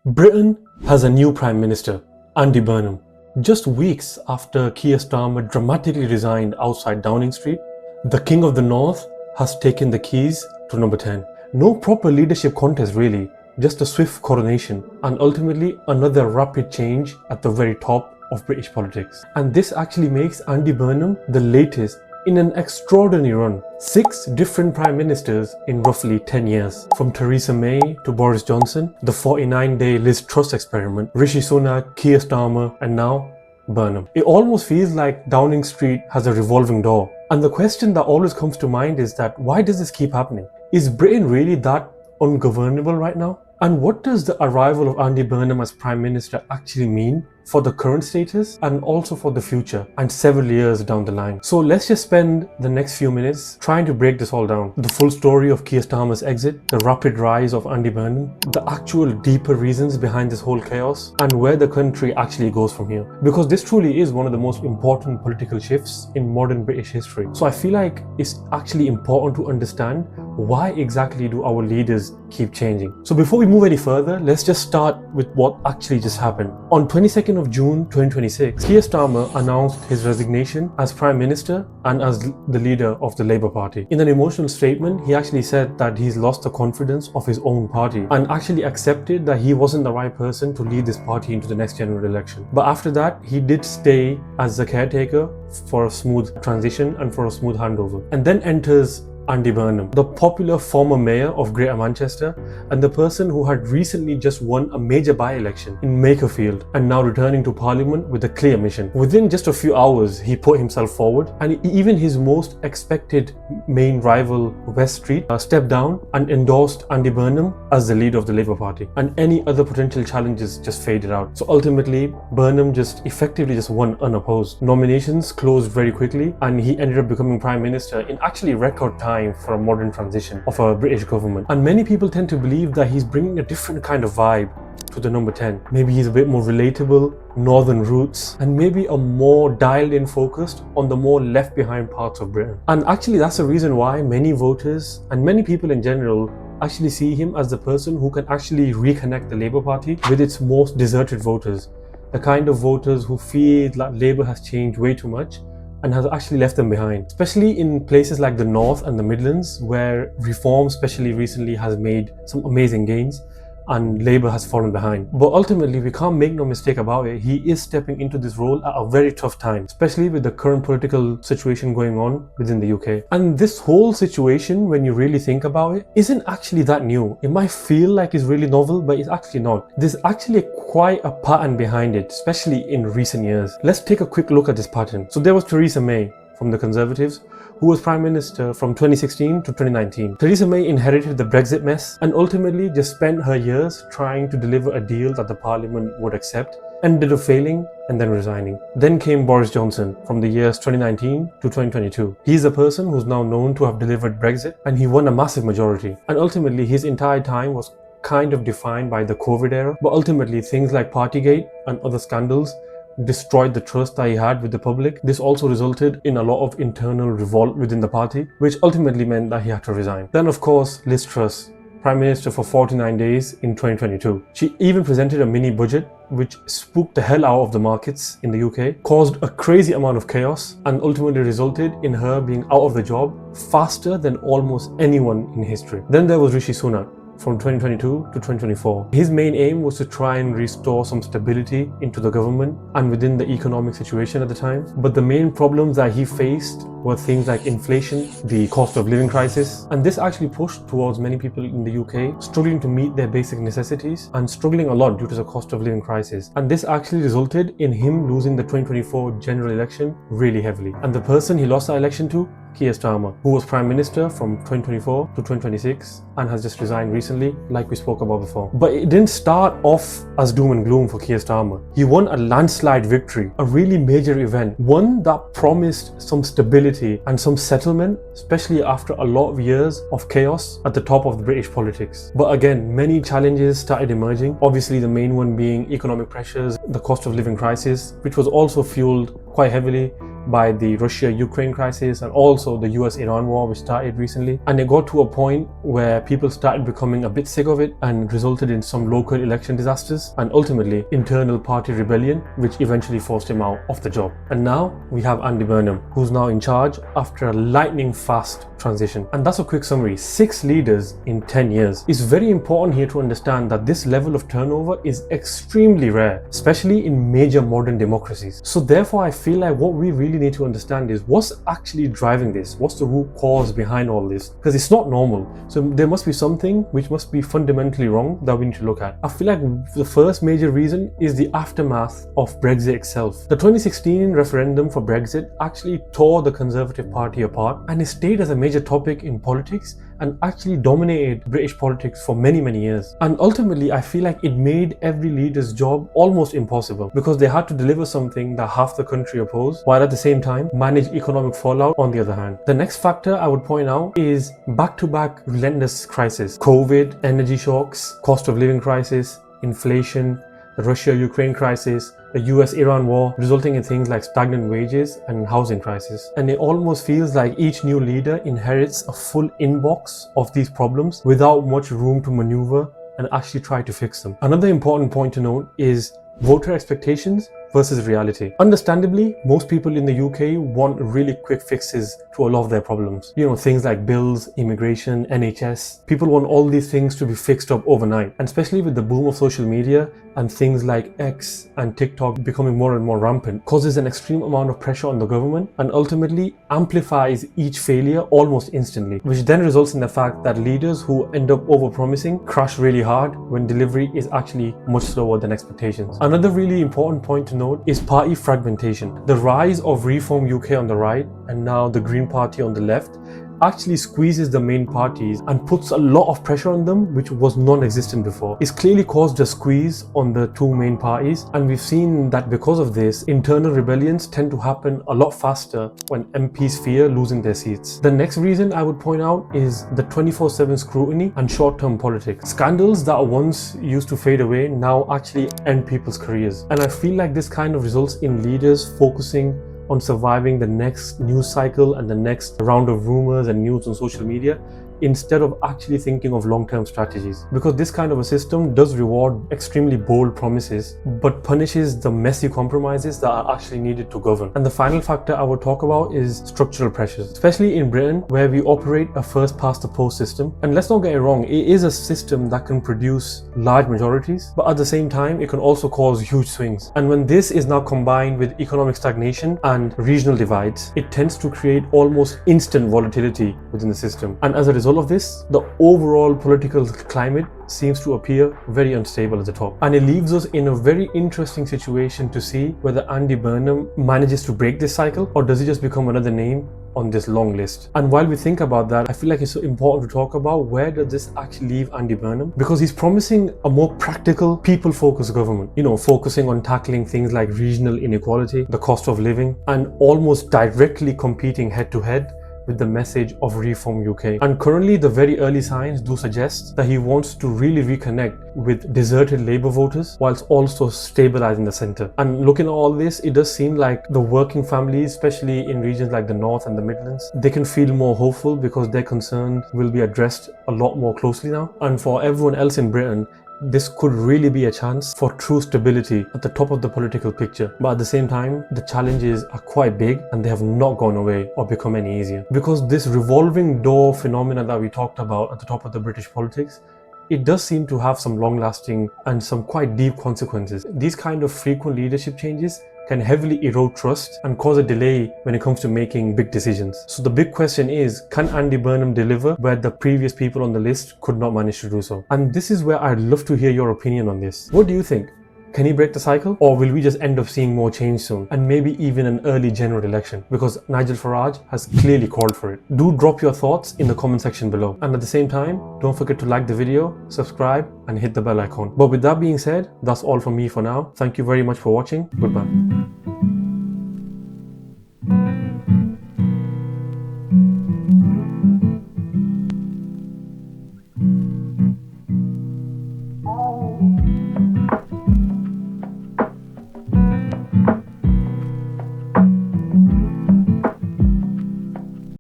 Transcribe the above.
Britain has a new Prime Minister, Andy Burnham. Just weeks after Keir Starmer dramatically resigned outside Downing Street, the King of the North has taken the keys to number 10. No proper leadership contest really, just a swift coronation and ultimately another rapid change at the very top of British politics. And this actually makes Andy Burnham the latest in an extraordinary run. 6 different prime ministers in roughly 10 years. From Theresa May to Boris Johnson, the 49-day Liz Truss experiment, Rishi Sunak, Keir Starmer, and now Burnham. It almost feels like Downing Street has a revolving door. And the question that always comes to mind is that why does this keep happening? Is Britain really that ungovernable right now? And what does the arrival of Andy Burnham as Prime Minister actually mean for the current status and also for the future and several years down the line? So let's just spend the next few minutes trying to break this all down. The full story of Keir Starmer's exit, the rapid rise of Andy Burnham, the actual deeper reasons behind this whole chaos, and where the country actually goes from here. Because this truly is one of the most important political shifts in modern British history. So I feel like it's actually important to understand why exactly do our leaders keep changing. So before we move any further, let's just start with what actually just happened. On 22nd of June 2026, Keir Starmer announced his resignation as Prime Minister and as the leader of the Labour Party. In an emotional statement, he actually said that he's lost the confidence of his own party and actually accepted that he wasn't the right person to lead this party into the next general election. But after that, he did stay as the caretaker for a smooth transition and for a smooth handover. And then enters Andy Burnham, the popular former mayor of Greater Manchester and the person who had recently just won a major by-election in Makerfield and now returning to Parliament with a clear mission. Within just a few hours, he put himself forward, and even his most expected main rival, West Street, stepped down and endorsed Andy Burnham as the leader of the Labour Party, and any other potential challenges just faded out. So ultimately, Burnham just effectively won unopposed. Nominations closed very quickly and he ended up becoming Prime Minister in actually record time for a modern transition of a British government. And many people tend to believe that he's bringing a different kind of vibe to the number 10. Maybe he's a bit more relatable, northern roots, and maybe a more dialed in focused on the more left behind parts of Britain. And actually that's the reason why many voters and many people in general actually see him as the person who can actually reconnect the Labour Party with its most deserted voters. The kind of voters who feel that Labour has changed way too much and has actually left them behind, especially in places like the North and the Midlands, where reform, especially recently, has made some amazing gains and Labour has fallen behind. But ultimately, we can't make no mistake about it, he is stepping into this role at a very tough time, especially with the current political situation going on within the UK. And this whole situation, when you really think about it, isn't actually that new. It might feel like it's really novel, but it's actually not. There's actually quite a pattern behind it, especially in recent years. Let's take a quick look at this pattern. So there was Theresa May from the Conservatives, who was Prime Minister from 2016 to 2019. Theresa May inherited the Brexit mess and ultimately just spent her years trying to deliver a deal that the Parliament would accept, ended up failing and then resigning. Then came Boris Johnson from the years 2019 to 2022. He's a person who's now known to have delivered Brexit and he won a massive majority. And ultimately his entire time was kind of defined by the COVID era, but ultimately things like Partygate and other scandals destroyed the trust that he had with the public. This also resulted in a lot of internal revolt within the party, which ultimately meant that he had to resign. Then of course, Liz Truss, Prime Minister for 49 days in 2022. She even presented a mini budget which spooked the hell out of the markets in the UK, caused a crazy amount of chaos, and ultimately resulted in her being out of the job faster than almost anyone in history. Then there was Rishi Sunak from 2022 to 2024. His main aim was to try and restore some stability into the government and within the economic situation at the time. But the main problems that he faced were things like inflation, the cost of living crisis, and this actually pushed towards many people in the UK struggling to meet their basic necessities and struggling a lot due to the cost of living crisis. And this actually resulted in him losing the 2024 general election really heavily. And the person he lost the election to, Keir Starmer, who was Prime Minister from 2024 to 2026 and has just resigned recently, like we spoke about before. But it didn't start off as doom and gloom for Keir Starmer. He won a landslide victory, a really major event, one that promised some stability and some settlement, especially after a lot of years of chaos at the top of the British politics. But again, many challenges started emerging, obviously the main one being economic pressures, the cost of living crisis, which was also fueled quite heavily by the Russia-Ukraine crisis and also the US-Iran war, which started recently. And it got to a point where people started becoming a bit sick of it and resulted in some local election disasters and ultimately internal party rebellion, which eventually forced him out of the job. And now we have Andy Burnham, who's now in charge after a lightning fast transition. And that's a quick summary. 6 leaders in 10 years. It's very important here to understand that this level of turnover is extremely rare, especially in major modern democracies. So therefore, I feel like what we really need to understand is what's actually driving this? What's the root cause behind all this? Because it's not normal. So there must be something which must be fundamentally wrong that we need to look at. I feel like the first major reason is the aftermath of Brexit itself. The 2016 referendum for Brexit actually tore the Conservative Party apart, and it stayed as a major topic in politics and actually dominated British politics for many years. And ultimately, I feel like it made every leader's job almost impossible because they had to deliver something that half the country opposed, while at the same time manage economic fallout on the other hand. The next factor I would point out is back-to-back relentless crises. COVID, energy shocks, cost of living crisis, inflation, the Russia-Ukraine crisis, the US-Iran war, resulting in things like stagnant wages and housing crisis. And it almost feels like each new leader inherits a full inbox of these problems without much room to maneuver and actually try to fix them. Another important point to note is voter expectations versus reality. Understandably, most people in the UK want really quick fixes to a lot of their problems. You know, things like bills, immigration, NHS. People want all these things to be fixed up overnight. And especially with the boom of social media and things like X and TikTok becoming more and more rampant, causes an extreme amount of pressure on the government and ultimately amplifies each failure almost instantly, which then results in the fact that leaders who end up overpromising crash really hard when delivery is actually much slower than expectations. Another really important point to note is party fragmentation. The rise of Reform UK on the right and now the Green Party on the left actually squeezes the main parties and puts a lot of pressure on them, which was non-existent before. It's clearly caused a squeeze on the two main parties, and we've seen that because of this, internal rebellions tend to happen a lot faster when MPs fear losing their seats. The next reason I would point out is the 24/7 scrutiny and short-term politics. Scandals that once used to fade away now actually end people's careers. And I feel like this kind of results in leaders focusing on surviving the next news cycle and the next round of rumors and news on social media instead of actually thinking of long-term strategies. Because this kind of a system does reward extremely bold promises but punishes the messy compromises that are actually needed to govern. And the final factor I would talk about is structural pressures, especially in Britain where we operate a first-past-the-post system. And let's not get it wrong, it is a system that can produce large majorities, but at the same time it can also cause huge swings. And when this is now combined with economic stagnation and regional divides, it tends to create almost instant volatility within the system. And as a result of this, the overall political climate seems to appear very unstable at the top. And it leaves us in a very interesting situation to see whether Andy Burnham manages to break this cycle or does he just become another name on this long list. And while we think about that, I feel like it's so important to talk about where does this actually leave Andy Burnham, because he's promising a more practical, people-focused government, you know, focusing on tackling things like regional inequality, the cost of living, and almost directly competing head-to-head with the message of Reform UK. And currently the very early signs do suggest that he wants to really reconnect with deserted Labour voters whilst also stabilising the centre. And looking at all this, it does seem like the working families, especially in regions like the North and the Midlands, they can feel more hopeful because their concerns will be addressed a lot more closely now. And for everyone else in Britain, this could really be a chance for true stability at the top of the political picture. But at the same time, the challenges are quite big and they have not gone away or become any easier. Because this revolving door phenomena that we talked about at the top of the British politics, it does seem to have some long-lasting and some quite deep consequences. These kind of frequent leadership changes can heavily erode trust and cause a delay when it comes to making big decisions. So the big question is, can Andy Burnham deliver where the previous people on the list could not manage to do so? And this is where I'd love to hear your opinion on this. What do you think? Can he break the cycle, or will we just end up seeing more change soon and maybe even an early general election? Because Nigel Farage has clearly called for it. Do drop your thoughts in the comment section below. And at the same time, don't forget to like the video, subscribe and hit the bell icon. But with that being said, that's all from me for now. Thank you very much for watching. Goodbye.